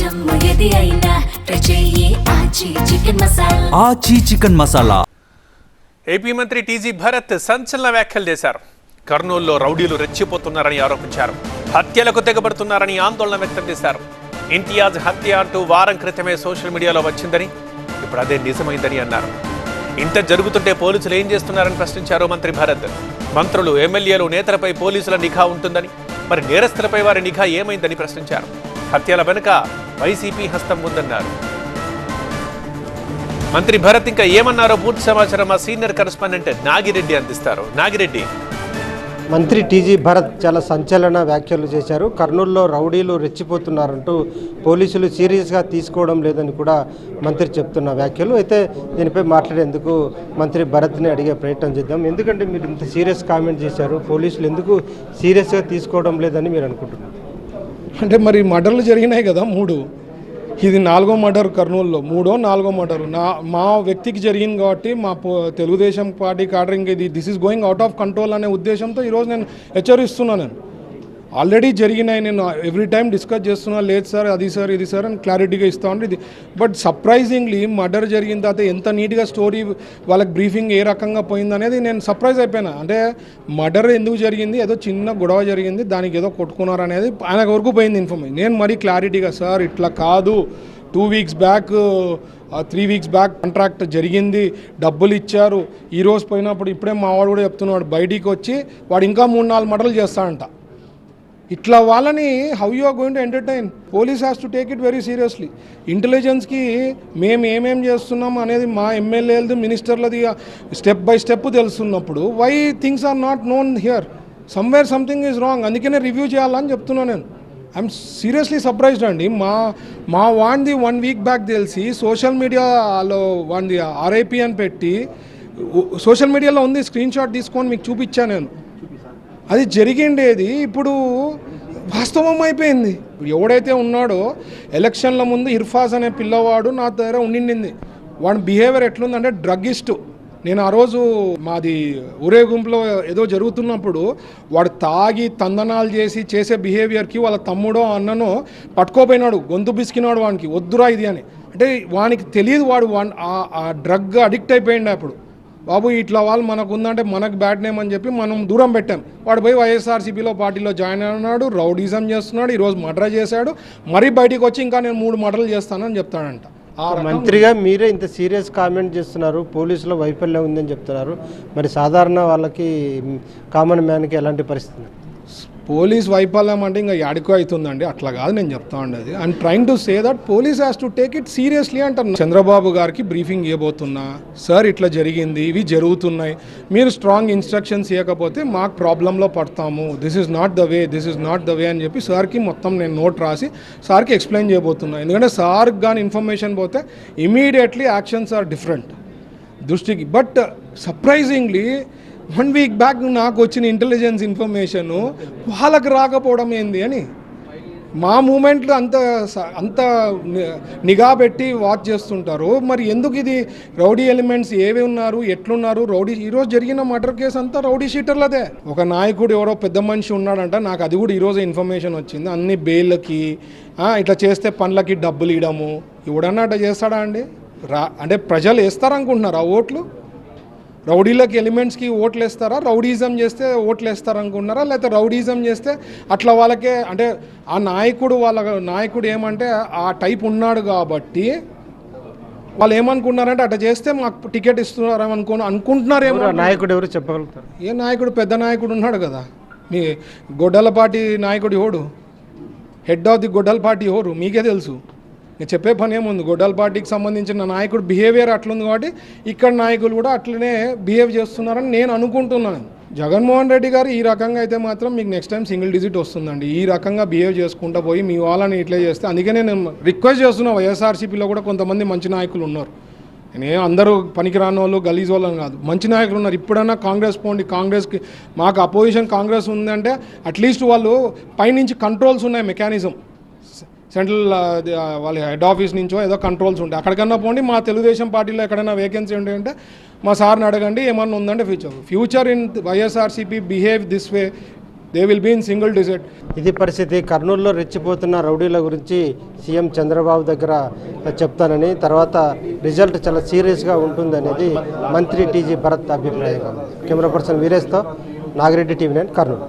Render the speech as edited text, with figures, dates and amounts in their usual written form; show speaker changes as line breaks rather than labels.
ఆచి chicken masala.
AP మంత్రి టీజీ భరత్ సంచలన వ్యాఖ్యలు చేశారు. కర్నూలులో రౌడీలు రెచ్చిపోతున్నారని ఆరోపించారు. హత్యలకు తెగబడుతున్నారని ఆందోళన వ్యక్తం చేశారు. ఇంతియాజ్ హత్య అంటూ వారం క్రితమే సోషల్ మీడియాలో వచ్చిందని, ఇప్పుడు అదే నిజమైందని అన్నారు. ఇంత జరుగుతుంటే పోలీసులు ఏం చేస్తున్నారని ప్రశ్నించారు మంత్రి భరత్. మంత్రులు, ఎమ్మెల్యేలు, నేతలపై పోలీసుల నిఘా ఉంటుందని, మరి నేరస్తులపై వారి నిఘా ఏమైందని ప్రశ్నించారు. హత్యల వెనుక వైసీపీ హస్తం ఉందన్నారు. మంత్రి భరత్ ఇంకా ఏమన్నారో పూర్తి సమాచారం మా సీనియర్ కరెస్పాండెంట్ నాగిరెడ్డి అందిస్తారు. నాగిరెడ్డి.
మంత్రి టీజీ భరత్ చాలా సంచలన వ్యాఖ్యలు చేశారు. కర్నూలులో రౌడీలు రెచ్చిపోతున్నారంటూ పోలీసులు సీరియస్గా తీసుకోవడం లేదని కూడా మంత్రి చెప్తున్న వ్యాఖ్యలు. అయితే దీనిపై మాట్లాడేందుకు మంత్రి భరత్ని అడిగే ప్రయత్నం చేద్దాం. ఎందుకంటే మీరు ఇంత సీరియస్ కామెంట్ చేశారు, పోలీసులు ఎందుకు సీరియస్గా తీసుకోవడం లేదని మీరు అనుకుంటున్నారు?
అంటే మరి మర్డర్లు జరిగినాయి కదా 3, ఇది 4వ మర్డర్ కర్నూలులో, 3వ 4వ మర్డర్ మా వ్యక్తికి జరిగింది కాబట్టి మా తెలుగుదేశం పార్టీ కాడరింగ్ this is going out of control అనే ఉద్దేశంతో ఈరోజు నేను హెచ్చరిస్తున్నాను. నేను ఆల్రెడీ జరిగినాయి, నేను ఎవ్రీ టైం డిస్కస్ చేస్తున్నా, లేదు సార్ అది సార్ ఇది సార్ అని క్లారిటీగా ఇస్తా ఉంటే ఇది. బట్ సర్ప్రైజింగ్లీ మర్డర్ జరిగిన తర్వాత ఎంత నీట్గా స్టోరీ వాళ్ళకి బ్రీఫింగ్ ఏ రకంగా పోయింది అనేది నేను సర్ప్రైజ్ అయిపోయినా. అంటే మర్డర్ ఎందుకు జరిగింది, ఏదో చిన్న గొడవ జరిగింది, దానికి ఏదో కొట్టుకున్నారు అనేది ఆయన వరకు పోయింది ఇన్ఫర్మేషన్. నేను మరీ క్లారిటీగా సార్ ఇట్లా కాదు, 2 weeks back 3 weeks back contract జరిగింది, డబ్బులు ఇచ్చారు, ఈరోజు పోయినప్పుడు ఇప్పుడే మా వాడు కూడా చెప్తున్నాడు బయటికి వచ్చి వాడు ఇంకా 3-4 మర్డర్లు చేస్తాడంట. ఇట్లా వాళ్ళని how you are going to entertain? Police has to take it very seriously. ఇంటెలిజెన్స్కి మేము ఏమేం చేస్తున్నాం అనేది మా ఎమ్మెల్యేలది, మినిస్టర్లది స్టెప్ బై స్టెప్ తెలుస్తున్నప్పుడు why things are not known here? Somewhere something is wrong. అందుకనే రివ్యూ చేయాలని చెప్తున్నాను నేను. ఐఎమ్ సీరియస్లీ సర్ప్రైజ్డ్ అండి. మా వాడిది 1 వీక్ బ్యాక్ తెలిసి సోషల్ మీడియాలో వాడిది ఆర్ఐపి అని పెట్టి సోషల్ మీడియాలో ఉంది, స్క్రీన్ షాట్ తీసుకొని మీకు చూపించాను నేను. అది జరిగిండేది ఇప్పుడు వాస్తవం అయిపోయింది. ఎవడైతే ఉన్నాడో ఎలక్షన్ల ముందు ఇర్ఫాజ్ అనే పిల్లవాడు నా దగ్గర ఉండింది. వాడి బిహేవియర్ ఎట్లుందంటే డ్రగ్గిస్టు. నేను ఆ రోజు మాది ఊరేగింపులో ఏదో జరుగుతున్నప్పుడు వాడు తాగి తందనాలు చేసే బిహేవియర్కి వాళ్ళ తమ్ముడో అన్ననో పట్టుకోపోయినాడు, గొంతు బిసికినాడు వానికి, వద్దురా ఇది అని. అంటే వానికి తెలియదు, వాడు ఆ డ్రగ్ అడిక్ట్ అయిపోయింది. అప్పుడు బాబు ఇట్లా వాళ్ళు మనకు ఉందంటే మనకు బ్యాడ్ నేమ్ అని చెప్పి మనం దూరం పెట్టాం. వాడు పోయి వైఎస్ఆర్సీపీలో పార్టీలో జాయిన్ అయినాడు, రౌడీజం చేస్తున్నాడు, ఈరోజు మర్డర్ చేశాడు, మరీ బయటికి వచ్చి ఇంకా నేను 3 మర్డర్లు చేస్తానని చెప్తాడంట.
మంత్రిగా మీరే ఇంత సీరియస్ కామెంట్ చేస్తున్నారు, పోలీసుల వైఫల్యం ఉందని చెప్తున్నారు. మరి సాధారణ వాళ్ళకి, కామన్ మ్యాన్కి ఎలాంటి పరిస్థితి?
పోలీస్ వైఫల్యం అంటే ఇంకా యాడికో అవుతుందండి, అట్లా కాదు నేను చెప్తా ఉండేది. I'm trying to say that police has to take it seriously అంటారు. చంద్రబాబు గారికి బ్రీఫింగ్ ఇవ్వబోతున్నా, సార్ ఇట్లా జరిగింది, ఇవి జరుగుతున్నాయి, మీరు స్ట్రాంగ్ ఇన్స్ట్రక్షన్స్ ఇవ్వకపోతే మాకు ప్రాబ్లంలో పడతాము, this is not the way అని చెప్పి సార్కి మొత్తం నేను నోట్ రాసి సార్కి ఎక్స్ప్లెయిన్ చేయబోతున్నా. ఎందుకంటే సార్కి కానీ ఇన్ఫర్మేషన్ పోతే ఇమీడియట్లీ యాక్షన్స్ ఆర్ డిఫరెంట్ దృష్టికి. బట్ సర్ప్రైజింగ్లీ 1 వీక్ బ్యాక్ నాకు వచ్చిన ఇంటెలిజెన్స్ ఇన్ఫర్మేషను వాళ్ళకి రాకపోవడం ఏంది అని మా మూమెంట్లో అంత నిఘా పెట్టి వాచ్ చేస్తుంటారు. మరి ఎందుకు ఇది రౌడీ ఎలిమెంట్స్ ఏవి ఉన్నారు, ఎట్లున్నారు? ఈరోజు జరిగిన మర్డర్ కేసు అంతా రౌడీ షీటర్లదే. ఒక నాయకుడు ఎవరో పెద్ద మనిషి ఉన్నాడంట, నాకు అది కూడా ఈరోజు ఇన్ఫర్మేషన్ వచ్చింది. అన్ని బెయిల్కి ఇట్లా చేస్తే పనులకి డబ్బులు ఇవ్వడము, ఎవడన్నా అట్లా చేస్తాడా అండి? అంటే ప్రజలు వేస్తారనుకుంటున్నారా ఓట్లు? రౌడీలకి ఎలిమెంట్స్కి ఓట్లు వేస్తారా? రౌడీజం చేస్తే ఓట్లు వేస్తారనుకుంటున్నారా? లేకపోతే రౌడీజం చేస్తే అట్లా వాళ్ళకే, అంటే ఆ నాయకుడు ఏమంటే ఆ టైప్ ఉన్నాడు కాబట్టి వాళ్ళు ఏమనుకుంటున్నారంటే అట్లా చేస్తే మాకు టికెట్ ఇస్తున్నారు అనుకుంటున్నారేమో.
నాయకుడు ఎవరు చెప్పగలుగుతారు?
ఏ నాయకుడు? పెద్ద నాయకుడు ఉన్నాడు కదా, మీ గొడ్డలపాటి నాయకుడు ఎవడు? హెడ్ ఆఫ్ ది గొడ్డలపాటి ఎవరు మీకే తెలుసు. నేను చెప్పే పని ఏముంది? గొడ్డల పార్టీకి సంబంధించిన నాయకుడు బిహేవియర్ అట్లుంది కాబట్టి ఇక్కడ నాయకులు కూడా అట్లనే బిహేవ్ చేస్తున్నారని నేను అనుకుంటున్నాను. జగన్మోహన్ రెడ్డి గారు ఈ రకంగా అయితే మాత్రం మీకు నెక్స్ట్ టైం సింగిల్ డిజిట్ వస్తుందండి. ఈ రకంగా బిహేవ్ చేసుకుంటూ పోయి మీ వాళ్ళని ఇట్లా చేస్తే, అందుకనే నేను రిక్వెస్ట్ చేస్తున్నా, వైఎస్ఆర్సీపీలో కూడా కొంతమంది మంచి నాయకులు ఉన్నారు. నేను అందరూ పనికిరాని వాళ్ళు, గలీజ్ వాళ్ళని కాదు, మంచి నాయకులు ఉన్నారు. ఇప్పుడన్నా కాంగ్రెస్ పోండి, కాంగ్రెస్కి మాకు అపోజిషన్ కాంగ్రెస్ ఉందంటే అట్లీస్ట్ వాళ్ళు పైనుంచి కంట్రోల్స్ ఉన్నాయి, మెకానిజం సెంట్రల్ వాళ్ళ హెడ్ ఆఫీస్ నుంచో ఏదో కంట్రోల్స్ ఉంటాయి, అక్కడికన్నా పోండి. మా తెలుగుదేశం పార్టీలో ఎక్కడైనా వేకెన్సీ ఉంటే మా సార్ని అడగండి, ఏమన్నా ఉందంటే future in YSRCP behave this way they will be in single digit.
ఇది పరిస్థితి. కర్నూలులో రెచ్చిపోతున్న రౌడీల గురించి సీఎం చంద్రబాబు దగ్గర చెప్తానని, తర్వాత రిజల్ట్ చాలా సీరియస్గా ఉంటుందనేది మంత్రి టీజీ భరత్ అభిప్రాయం. కెమెరా పర్సన్ వీరేష్తో నాగిరెడ్డి, TV9 కర్నూలు.